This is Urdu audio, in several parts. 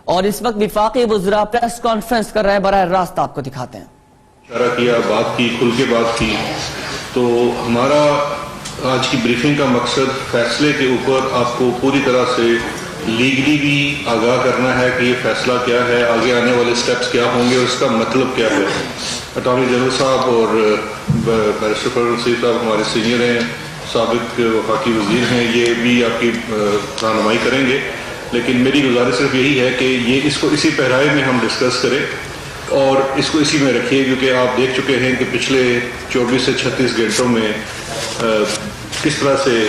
اور اس وقت وفاقی وزراء پریس کانفرنس کر رہے ہیں، براہ راست آپ کو دکھاتے ہیں۔ اشارہ کیا، بات کی، کھل کے بات کی، تو ہمارا آج کی بریفنگ کا مقصد فیصلے کے اوپر آپ کو پوری طرح سے لیگلی بھی آگاہ کرنا ہے کہ یہ فیصلہ کیا ہے، آگے آنے والے سٹیپس کیا ہوں گے اور اس کا مطلب کیا ہے۔ اٹارنی جنرل صاحب اور بیرسٹر فخر رشید صاحب ہمارے سینئر ہیں، سابق وفاقی وزیر ہیں، یہ بھی آپ کی رہنمائی کریں گے، لیکن میری گزارش صرف یہی ہے کہ یہ اس کو اسی پہرائی میں ہم ڈسکس کریں اور اس کو اسی میں رکھیے، کیونکہ آپ دیکھ چکے ہیں کہ پچھلے 24 سے 36 گھنٹوں میں کس طرح سے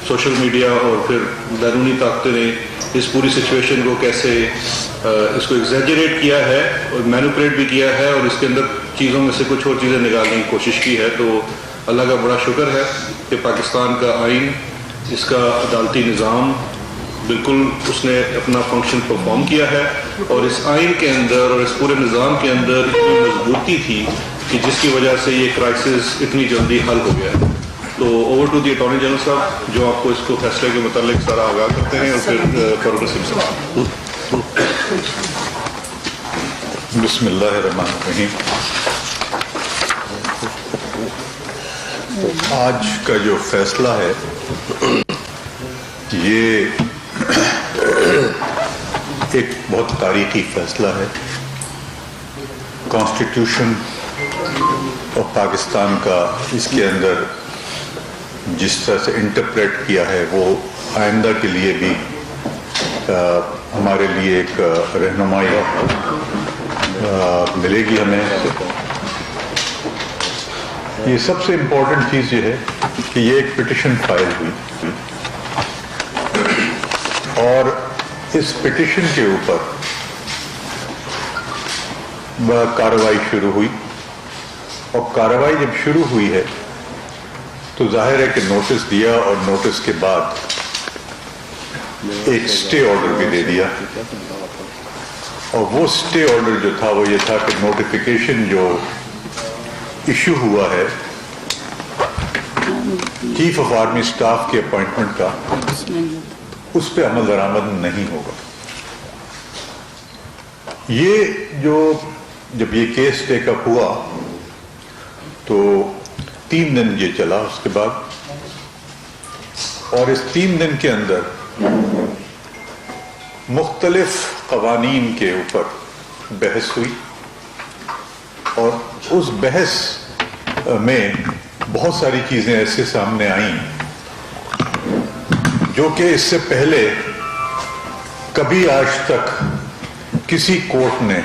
سوشل میڈیا اور پھر بیرونی طاقتیں نے اس پوری سچویشن کو کیسے اس کو ایگزیجریٹ کیا ہے اور مینوپولیٹ بھی کیا ہے اور اس کے اندر چیزوں میں سے کچھ اور چیزیں نکالنے کی کوشش کی ہے۔ تو اللہ کا بڑا شکر ہے کہ پاکستان کا آئین، اس کا عدالتی نظام بالکل اس نے اپنا فنکشن پرفارم کیا ہے، اور اس آئین کے اندر اور اس پورے نظام کے اندر اتنی مضبوطی تھی کہ جس کی وجہ سے یہ کرائسس اتنی جلدی حل ہو گیا ہے۔ تو over to the attorney general صاحب، جو آپ کو اس کو فیصلے کے متعلق سارا آگاہ کرتے ہیں، اور پھر فاروق رشید صاحب۔ بسم اللہ الرحمن الرحیم۔ آج کا جو فیصلہ ہے یہ ایک بہت تاریخی فیصلہ ہے۔ کانسٹیٹیوشن آف پاکستان کا اس کے اندر جس طرح سے انٹرپریٹ کیا ہے وہ آئندہ کے لیے بھی ہمارے لیے ایک رہنمائی ملے گی ہمیں۔ یہ سب سے امپورٹنٹ چیز یہ ہے کہ یہ ایک پٹیشن فائل ہوئی اور اس پٹیشن کے اوپر کارروائی شروع ہوئی، اور کارروائی جب شروع ہوئی ہے تو ظاہر ہے کہ نوٹس دیا، اور نوٹس کے بعد ایک سٹے آرڈر بھی دے دیا، اور وہ سٹے آرڈر جو تھا وہ یہ تھا کہ نوٹیفیکیشن جو ایشو ہوا ہے چیف آف آرمی سٹاف کے اپوائنٹمنٹ کا، اس پہ عمل درآمد نہیں ہوگا۔ جب یہ کیس ٹیک اپ ہوا تو 3 دن یہ چلا اس کے بعد، اور اس 3 دن کے اندر مختلف قوانین کے اوپر بحث ہوئی، اور اس بحث میں بہت ساری چیزیں ایسے سامنے آئیں جو کہ اس سے پہلے کبھی آج تک کسی کورٹ نے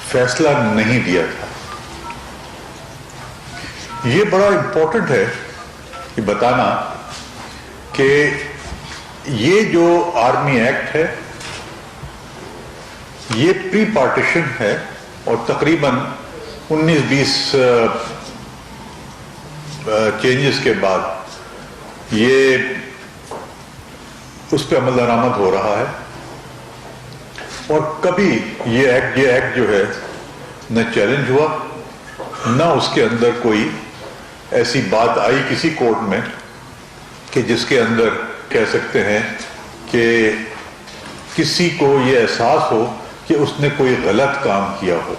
فیصلہ نہیں دیا تھا۔ یہ بڑا امپورٹنٹ ہے یہ بتانا کہ یہ جو آرمی ایکٹ ہے یہ پری پارٹیشن ہے، اور تقریباً 19-20 چینجز کے بعد یہ اس پہ عمل درآمد ہو رہا ہے، اور کبھی یہ ایکٹ جو ہے نہ چیلنج ہوا، نہ اس کے اندر کوئی ایسی بات آئی کسی کورٹ میں کہ جس کے اندر کہہ سکتے ہیں کہ کسی کو یہ احساس ہو کہ اس نے کوئی غلط کام کیا ہو۔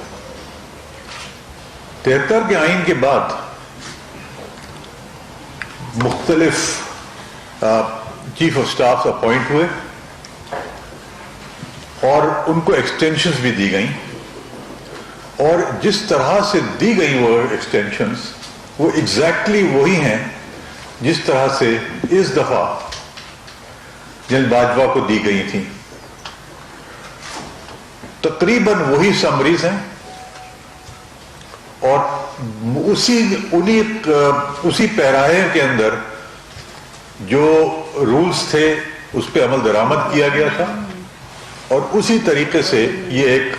73 کے آئین کے بعد مختلف چیف آف سٹاف اپوائنٹ ہوئے، اور ان کو ایکسٹینشنز بھی دی گئیں، اور جس طرح سے دی گئیں وہ ایکسٹینشنز وہ ایگزیکٹلی وہی ہیں جس طرح سے اس دفعہ جنرل باجوہ کو دی گئی تھیں۔ تقریباً وہی سمریز ہیں، اور اسی پیراہے کے اندر جو رولز تھے اس پہ عمل درآمد کیا گیا تھا، اور اسی طریقے سے یہ ایک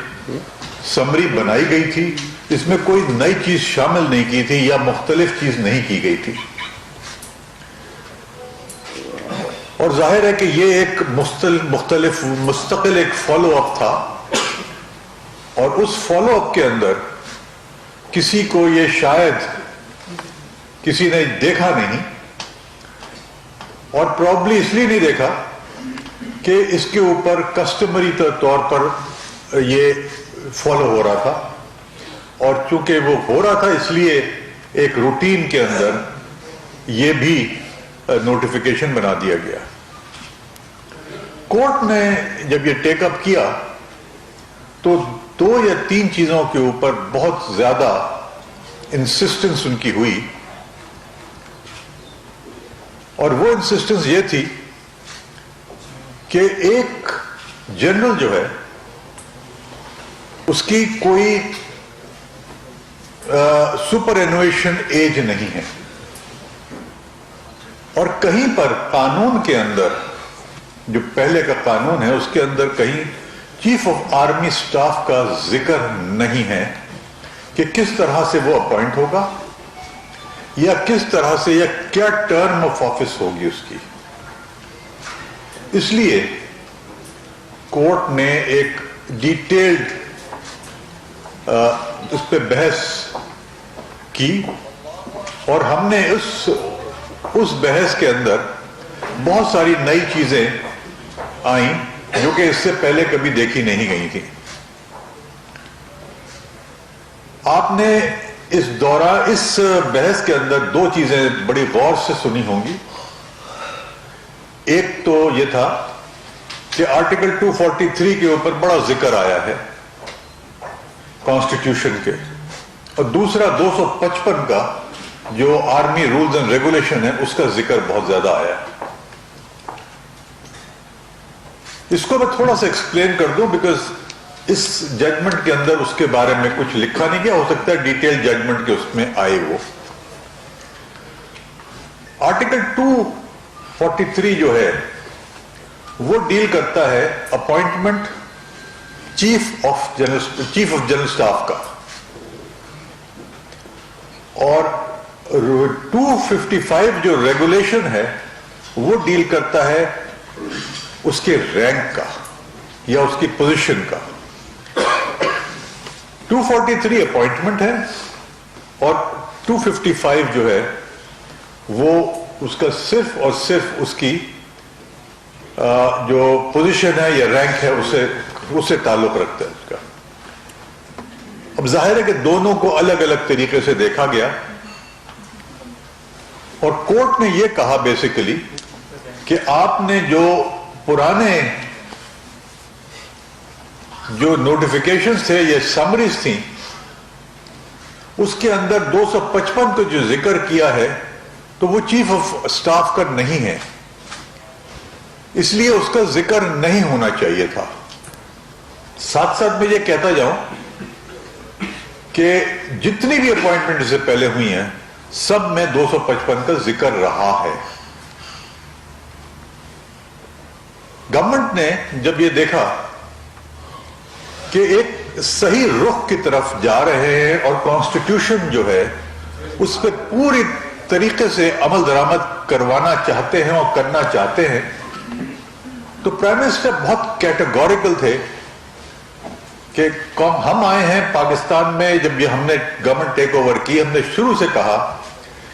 سمری بنائی گئی تھی، اس میں کوئی نئی چیز شامل نہیں کی تھی یا مختلف چیز نہیں کی گئی تھی۔ اور ظاہر ہے کہ یہ ایک مستقل ایک فالو اپ تھا، اور اس فالو اپ کے اندر کسی کو یہ شاید کسی نے دیکھا نہیں، اور پرابلی اس لیے نہیں دیکھا کہ اس کے اوپر کسٹمری طور پر یہ فالو ہو رہا تھا، اور چونکہ وہ ہو رہا تھا اس لیے ایک روٹین کے اندر یہ بھی نوٹیفیکیشن بنا دیا گیا۔ کورٹ نے جب یہ ٹیک اپ کیا تو 2 یا 3 چیزوں کے اوپر بہت زیادہ انسسٹنس ان کی ہوئی، اور وہ انسسٹنس یہ تھی کہ ایک جنرل جو ہے اس کی کوئی سپر اینویشن ایج نہیں ہے، اور کہیں پر قانون کے اندر جو پہلے کا قانون ہے اس کے اندر کہیں چیف آف آرمی سٹاف کا ذکر نہیں ہے کہ کس طرح سے وہ اپوائنٹ ہوگا یا کس طرح سے یا کیا ٹرم آف آفس ہوگی اس کی۔ اس لیے کورٹ نے ایک ڈیٹیلڈ اس پہ بحث کی، اور ہم نے اس بحث کے اندر بہت ساری نئی چیزیں آئیں جو کہ اس سے پہلے کبھی دیکھی نہیں گئی تھی۔ آپ نے اس بحث کے اندر 2 چیزیں بڑی غور سے سنی ہوں گی۔ ایک تو یہ تھا کہ آرٹیکل 243 کے اوپر بڑا ذکر آیا ہے کانسٹیٹیوشن کے، اور دوسرا 255 کا جو آرمی رولز اینڈ ریگولیشن ہے اس کا ذکر بہت زیادہ آیا ہے۔ اس کو میں تھوڑا سا ایکسپلین کر دوں، بیکاز اس ججمنٹ کے اندر اس کے بارے میں کچھ لکھا نہیں گیا، ہو سکتا ہے ڈیٹیل ججمنٹ کے اس میں آئے وہ۔ آرٹیکل 243 جو ہے وہ ڈیل کرتا ہے appointment chief of general staff کا، اور 255 جو ریگولیشن ہے وہ ڈیل کرتا ہے اس کے رینک کا یا اس کی پوزیشن کا۔ 243 اپوائنٹمنٹ ہے، اور 255 جو ہے وہ اس کا صرف اور صرف اس کی جو پوزیشن ہے یا رینک ہے اسے تعلق رکھتا ہے اس کا۔ اب ظاہر ہے کہ دونوں کو الگ الگ طریقے سے دیکھا گیا، اور کورٹ نے یہ کہا بیسیکلی کہ آپ نے جو پرانے جو نوٹیفیکیشنز تھے یا سمریز تھیں اس کے اندر 255 کو جو ذکر کیا ہے تو وہ چیف آف سٹاف کا نہیں ہے، اس لیے اس کا ذکر نہیں ہونا چاہیے تھا۔ ساتھ ساتھ میں یہ کہتا جاؤں کہ جتنی بھی اپوائنٹمنٹ سے پہلے ہوئی ہیں سب میں 255 کا ذکر رہا ہے۔ گورنمنٹ نے جب یہ دیکھا کہ ایک صحیح رخ کی طرف جا رہے ہیں اور کانسٹیٹیوشن جو ہے اس پہ پوری طریقے سے عمل درآمد کروانا چاہتے ہیں اور کرنا چاہتے ہیں، تو پرائم منسٹر بہت کیٹیگوریکل تھے کہ ہم آئے ہیں پاکستان میں، جب یہ ہم نے گورنمنٹ ٹیک اوور کی ہم نے شروع سے کہا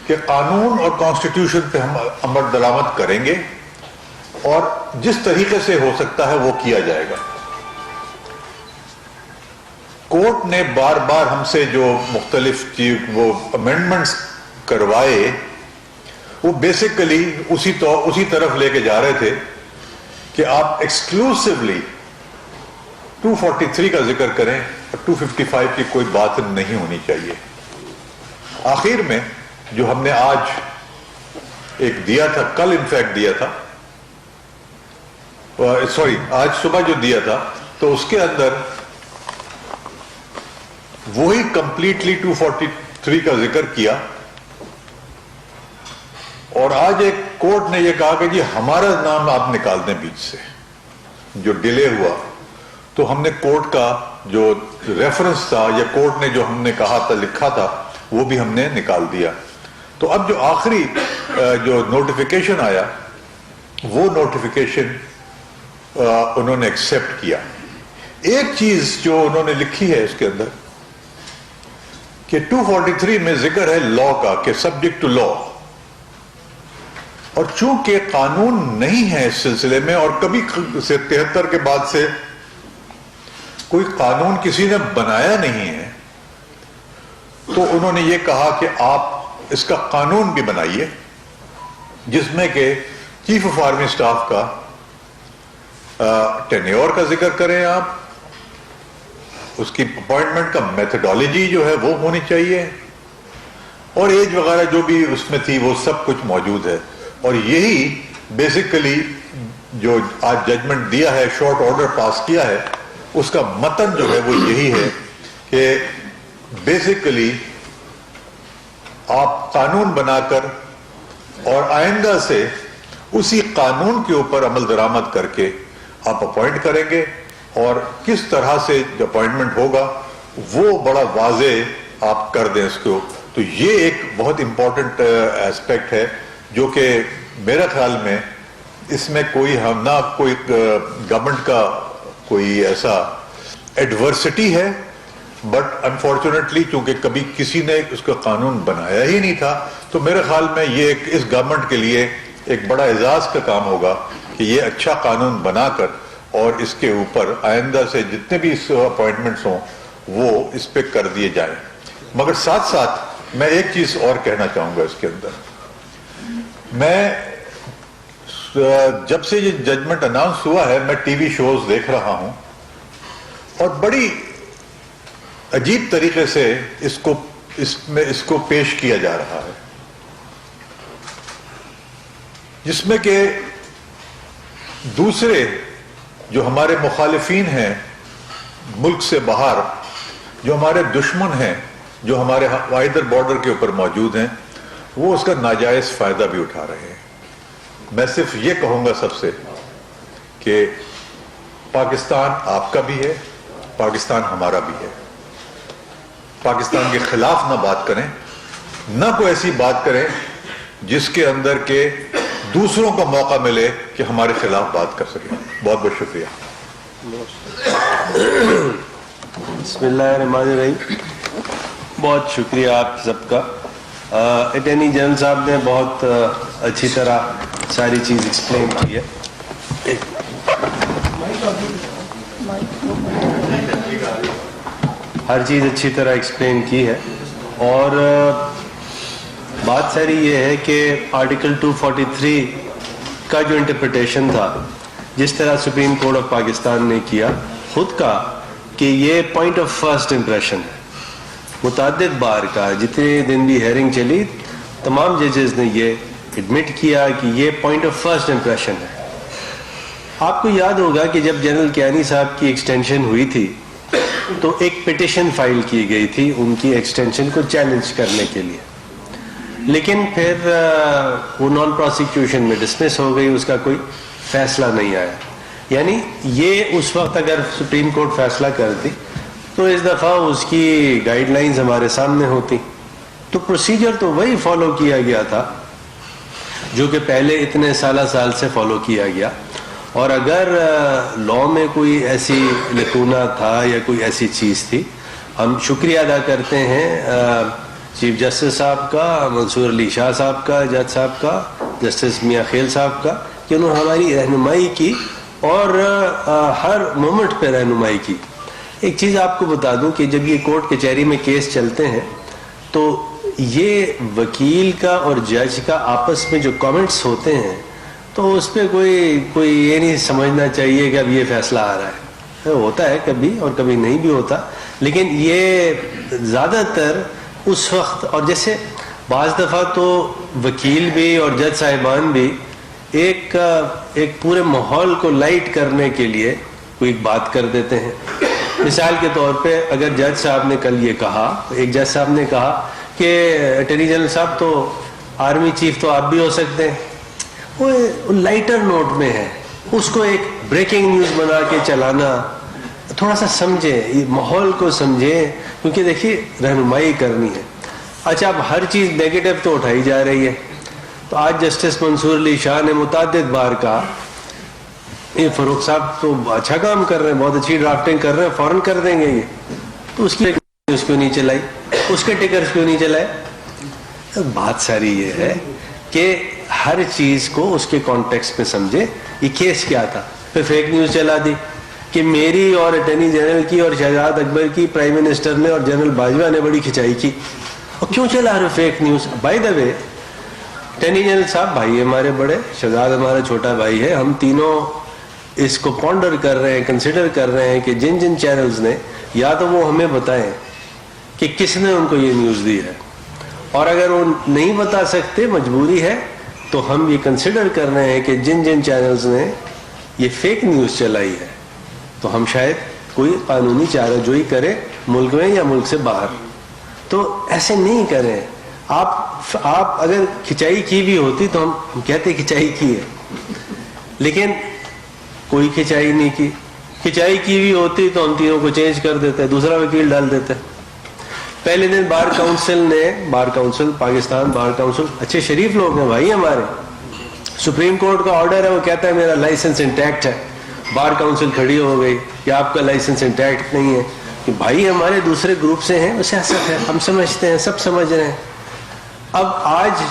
کہ قانون اور کانسٹیٹیوشن پہ ہم عمل درآمد کریں گے اور جس طریقے سے ہو سکتا ہے وہ کیا جائے گا۔ کورٹ نے بار بار ہم سے جو مختلف وہ امینڈمنٹس کروائے وہ بیسیکلی اسی طرف لے کے جا رہے تھے کہ آپ ایکسکلوسیولی 243 کا ذکر کریں اور 255 کی کوئی بات نہیں ہونی چاہیے۔ آخر میں جو ہم نے آج ایک دیا تھا، کل انفیکٹ دیا تھا، آج صبح جو دیا تھا، تو اس کے اندر وہی کمپلیٹلی 243 کا ذکر کیا، اور آج ایک کورٹ نے یہ کہا کہ جی ہمارا نام آپ نکال دیں بیچ سے، جو ڈیلے ہوا تو ہم نے کورٹ کا جو ریفرنس تھا یا کورٹ نے جو ہم نے کہا تھا لکھا تھا وہ بھی ہم نے نکال دیا۔ تو اب جو آخری جو نوٹیفیکیشن آیا وہ نوٹیفیکیشن انہوں نے ایکسپٹ کیا۔ ایک چیز جو انہوں نے لکھی ہے اس کے اندر کہ 243 میں ذکر ہے لا کا کہ سبجیکٹ ٹو لا، اور چونکہ قانون نہیں ہے اس سلسلے میں، اور کبھی سے 73 کے بعد سے کوئی قانون کسی نے بنایا نہیں ہے، تو انہوں نے یہ کہا کہ آپ اس کا قانون بھی بنائیے جس میں کہ چیف آف آرمی اسٹاف کا ٹینیور کا ذکر کریں، آپ اس کی اپوائنٹمنٹ کا میتھڈالوجی جو ہے وہ ہونی چاہیے، اور ایج وغیرہ جو بھی اس میں تھی وہ سب کچھ موجود ہے. اور یہی بیسیکلی جو آج ججمنٹ دیا ہے، شارٹ آرڈر پاس کیا ہے، اس کا متن جو ہے وہ یہی ہے کہ بیسیکلی آپ قانون بنا کر اور آئندہ سے اسی قانون کے اوپر عمل درآمد کر کے آپ اپوائنٹ کریں گے، اور کس طرح سے جو اپوائنٹمنٹ ہوگا وہ بڑا واضح آپ کر دیں اس کو. تو یہ ایک بہت امپورٹنٹ ایسپیکٹ ہے جو کہ میرے خیال میں اس میں کوئی نہ کوئی گورنمنٹ کا کوئی ایسا ایڈورسٹی ہے، بٹ انفارچونیٹلی چونکہ کبھی کسی نے اس کا قانون بنایا ہی نہیں تھا، تو میرے خیال میں یہ اس گورنمنٹ کے لیے ایک بڑا اعزاز کا کام ہوگا کہ یہ اچھا قانون بنا کر اور اس کے اوپر آئندہ سے جتنے بھی اس اپوائنٹمنٹس ہوں وہ اس پہ کر دیے جائیں. مگر ساتھ ساتھ میں ایک چیز اور کہنا چاہوں گا اس کے اندر. میں جب سے یہ ججمنٹ اناؤنس ہوا ہے میں ٹی وی شوز دیکھ رہا ہوں، اور بڑی عجیب طریقے سے اس کو پیش کیا جا رہا ہے، جس میں کہ دوسرے جو ہمارے مخالفین ہیں ملک سے باہر، جو ہمارے دشمن ہیں، جو ہمارے ادھر بارڈر کے اوپر موجود ہیں، وہ اس کا ناجائز فائدہ بھی اٹھا رہے ہیں. میں صرف یہ کہوں گا سب سے کہ پاکستان آپ کا بھی ہے، پاکستان ہمارا بھی ہے. پاکستان کے خلاف نہ بات کریں، نہ کوئی ایسی بات کریں جس کے اندر کے دوسروں کو موقع ملے کہ ہمارے خلاف بات کر سکیں. بہت بہت شکریہ. بسم اللہ الرحمن الرحیم. بہت شکریہ آپ سب کا. اٹارنی جنرل صاحب نے بہت اچھی طرح ساری چیز ایکسپلین کی ہے. ہر چیز اچھی طرح ایکسپلین کی ہے، اور بات ساری یہ ہے کہ آرٹیکل 243 کا جو انٹرپریٹیشن تھا، جس طرح سپریم کورٹ آف پاکستان نے کیا خود کا، کہ یہ پوائنٹ آف فرسٹ امپریشن ہے. متعدد بار کا جتنے دن بھی ہیئرنگ چلی، تمام ججز نے یہ ایڈمٹ کیا کہ یہ پوائنٹ آف فرسٹ امپریشن ہے. آپ کو یاد ہوگا کہ جب جنرل کیانی صاحب کی ایکسٹینشن ہوئی تھی تو ایک پٹیشن فائل کی گئی تھی ان کی ایکسٹینشن کو چیلنج کرنے کے لیے، لیکن پھر وہ نان پروسیکیوشن میں ڈسمس ہو گئی، اس کا کوئی فیصلہ نہیں آیا. یعنی یہ اس وقت اگر سپریم کورٹ فیصلہ کرتی تو اس دفعہ اس کی گائیڈ لائنز ہمارے سامنے ہوتی. تو پروسیجر تو وہی فالو کیا گیا تھا جو کہ پہلے اتنے سال سے فالو کیا گیا. اور اگر لاء میں کوئی ایسی لکونہ تھا یا کوئی ایسی چیز تھی، ہم شکریہ ادا کرتے ہیں چیف جسٹس صاحب کا، منصور علی شاہ صاحب کا، جج صاحب کا، جسٹس میاں خیل صاحب کا، کہ انہوں نے ہماری رہنمائی کی اور ہر مومنٹ پہ رہنمائی کی. ایک چیز آپ کو بتا دوں کہ جب یہ کورٹ کچہری میں کیس چلتے ہیں تو یہ وکیل کا اور جج کا آپس میں جو کامنٹس ہوتے ہیں تو اس پہ کوئی یہ نہیں سمجھنا چاہیے کہ اب یہ فیصلہ آ رہا ہے. ہوتا ہے کبھی اور کبھی نہیں بھی ہوتا، لیکن یہ زیادہ تر اس وقت، اور جیسے بعض دفعہ تو وکیل بھی اور جج صاحبان بھی ایک پورے ماحول کو لائٹ کرنے کے لیے کوئی بات کر دیتے ہیں. مثال کے طور پہ اگر جج صاحب نے کل یہ کہا، ایک جج صاحب نے کہا کہ اٹارنی جنرل صاحب تو آرمی چیف تو آپ بھی ہو سکتے ہیں، وہ لائٹر نوٹ میں ہے، اس کو ایک بریکنگ نیوز بنا کے چلانا. تھوڑا سا سمجھیں، ماحول کو سمجھیں، کیونکہ دیکھیے رہنمائی کرنی ہے. اچھا اب ہر چیز نیگیٹو تو اٹھائی جا رہی ہے. تو آج جسٹس منصور علی شاہ نے متعدد بار کہا یہ فاروق صاحب تو اچھا کام کر رہے ہیں، بہت اچھی ڈرافٹنگ کر رہے ہیں، فوراً کر دیں گے. یہ تو اس کی اس کیوں نہیں چلائی، اس کے ٹکرز کیوں نہیں چلائے؟ بات ساری یہ ہے کہ ہر چیز کو اس کے کانٹیکسٹ میں سمجھے. یہ کیس کیا تھا؟ پھر فیک نیوز چلا دی کہ میری اور اٹارنی جنرل کی اور شہزاد اکبر کی پرائم منسٹر نے اور جنرل باجوہ نے بڑی کھچائی کی. اور کیوں چلا رہے fake news? By the way attorney general صاحب بھائی ہمارے بڑے، شہزاد ہمارا چھوٹا بھائی ہے، ہم تینوں اس کو پونڈر کر رہے ہیں، کنسیڈر کر رہے ہیں کہ جن جن چینلز نے، یا تو وہ ہمیں بتائیں کہ کس نے ان کو یہ نیوز دی ہے، اور اگر وہ نہیں بتا سکتے، مجبوری ہے، تو ہم یہ کنسیڈر کر رہے ہیں کہ جن جن چینلز نے یہ فیک نیوز چلائی ہے تو ہم شاید کوئی قانونی چارہ جوئی کریں ملک میں یا ملک سے باہر. تو ایسے نہیں کریں. آپ اگر کھچائی کی بھی ہوتی تو ہم کہتے کھچائی کی ہے، لیکن کوئی کھچائی نہیں کی. کھچائی کی بھی ہوتی تو ہم تینوں کو چینج کر دیتے، دوسرا وکیل ڈال دیتے. پہلے دن bar council Pakistan bar council اچھے شریف لوگ ہیں بھائی ہمارے، سپریم کورٹ کا آرڈر ہے، وہ کہتا ہے میرا لائسنس انٹیکٹ ہے. بار کونسل کھڑی ہو گئی کہ آپ کا لائسنس انٹیکٹ نہیں ہے. کہ بھائی ہمارے دوسرے گروپ سے ہیں، وہ سیاست ہے، ہم سمجھتے ہیں، سب سمجھ رہے ہیں. اب آج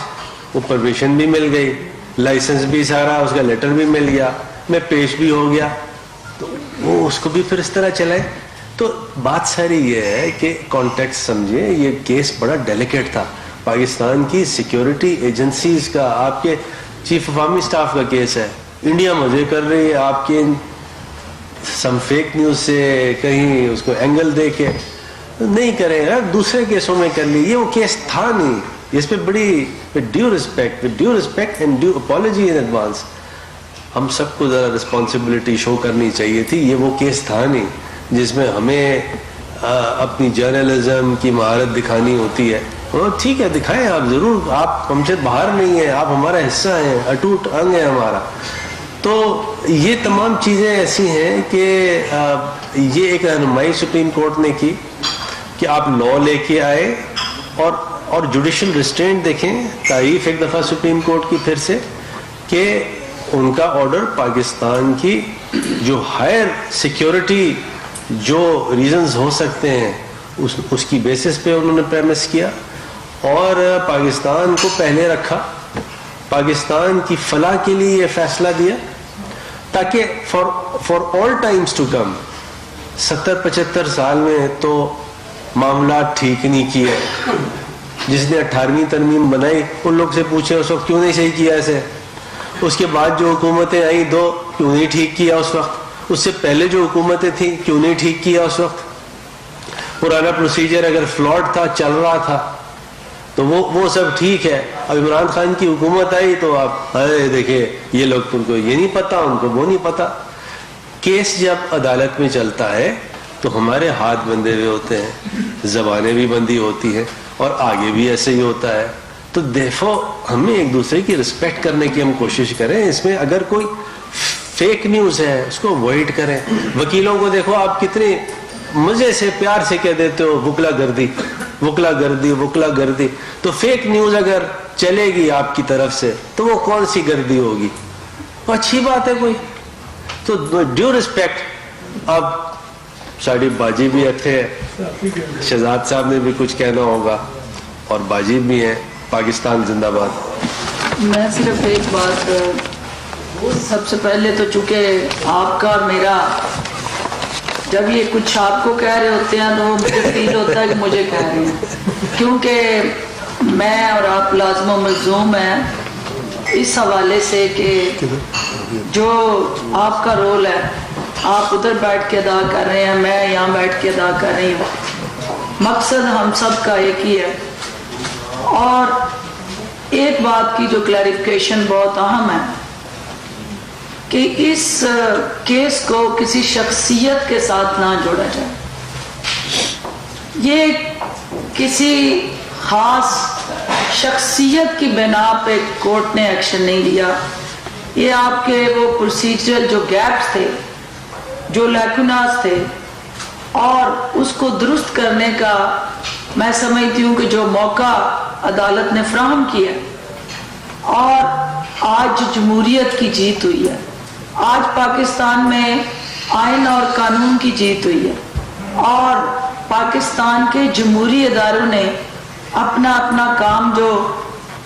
وہ پرمیشن بھی مل گئی، لائسنس بھی سارا، اس کا لیٹر بھی مل گیا، میں پیش بھی ہو گیا، تو وہ اس کو بھی پھر اس طرح چلائے. تو بات ساری یہ ہے کہ کانٹیکسٹ سمجھے. یہ کیس بڑا ڈیلیکیٹ تھا، پاکستان کی سیکیورٹی ایجنسیز کا، آپ کے چیف آف آرمی اسٹاف کا کیس ہے. انڈیا مزے کر رہی ہے آپ کے سم فیک نیوز سے، کہیں اس کو اینگل دے کے. نہیں کریں گا، دوسرے کیسوں میں کر لی. یہ وہ کیس تھا نہیں. اس پہ بڑی due respect and due apology in advance, ہم سب کو ذرا رسپانسبلٹی شو کرنی چاہیے تھی. یہ وہ کیس تھا نہیں جس میں ہمیں اپنی جرنلزم کی مہارت دکھانی ہوتی ہے. ٹھیک ہے دکھائیں آپ ضرور، آپ ہم سے باہر نہیں ہیں، آپ ہمارا حصہ ہیں، اٹوٹ انگ ہے ہمارا. تو یہ تمام چیزیں ایسی ہیں کہ یہ ایک رہنمائی سپریم کورٹ نے کی کہ آپ لا لے کے آئے اور جوڈیشل ریسٹرینٹ دیکھیں. تعریف ایک دفعہ سپریم کورٹ کی پھر سے کہ ان کا آرڈر پاکستان کی جو ہائر سیکیورٹی جو ریزنز ہو سکتے ہیں اس کی بیسس پہ انہوں نے پریمس کیا، اور پاکستان کو پہلے رکھا، پاکستان کی فلاح کے لیے یہ فیصلہ دیا تاکہ for all times to come. 70-75 سال میں تو معاملات ٹھیک نہیں کیے. جس نے 18ویں ترمیم بنائی ان لوگ سے پوچھے اس وقت کیوں نہیں صحیح کیا اسے. اس کے بعد جو حکومتیں آئیں دو، کیوں نہیں ٹھیک کیا اس وقت. اس سے پہلے جو حکومتیں تھیں کیوں نہیں ٹھیک کیا اس وقت. پرانا پروسیجر اگر فلاڈ تھا، چل رہا تھا، تو وہ سب ٹھیک ہے. اب عمران خان کی حکومت آئی تو آپ دیکھیں یہ لوگ تم کو یہ نہیں پتا، ان کو وہ نہیں پتا. کیس جب عدالت میں چلتا ہے تو ہمارے ہاتھ بندھے ہوئے ہوتے ہیں، زبانیں بھی بندی ہوتی ہیں، اور آگے بھی ایسے ہی ہوتا ہے. تو دیکھو ہمیں ایک دوسرے کی رسپیکٹ کرنے کی ہم کوشش کریں. اس میں اگر کوئی فیک نیوز ہے اس کو اوائڈ کریں. وکیلوں کو دیکھو آپ کتنے مزے سے پیار سے کہہ دیتے ہو وکلا گردی وکلا گردی وکلا گردی. تو فیک نیوز اگر چلے گی آپ کی طرف سے تو وہ کون سی گردی ہوگی؟ وہ اچھی بات ہے کوئی. تو ڈیو ریسپیکٹ. اب ساڑی باجی بھی اٹھے ہیں، شہزاد صاحب نے بھی کچھ کہنا ہوگا، اور باجی بھی ہیں. پاکستان زندہ باد. میں صرف ایک بات، سب سے پہلے تو چونکہ آپ کا اور میرا جب یہ کچھ آپ کو کہہ رہے ہوتے ہیں تو مجھے فیل ہوتا ہے کہ مجھے کہہ رہے ہیں، کیونکہ میں اور آپ لازم و ملزوم ہیں اس حوالے سے کہ جو آپ کا رول ہے آپ ادھر بیٹھ کے ادا کر رہے ہیں، میں یہاں بیٹھ کے ادا کر رہی ہوں. مقصد ہم سب کا ایک ہی ہے. اور ایک بات کی جو کلیریفیکیشن بہت اہم ہے کہ اس کیس کو کسی شخصیت کے ساتھ نہ جوڑا جائے. یہ کسی خاص شخصیت کی بنا پہ کورٹ نے ایکشن نہیں لیا. یہ آپ کے وہ پروسیجرل جو گیپس تھے، جو لیکوناز تھے، اور اس کو درست کرنے کا میں سمجھتی ہوں کہ جو موقع عدالت نے فراہم کیا، اور آج جمہوریت کی جیت ہوئی ہے. آج پاکستان میں آئین اور قانون کی جیت ہوئی ہے، اور پاکستان کے جمہوری اداروں نے اپنا کام جو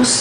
اس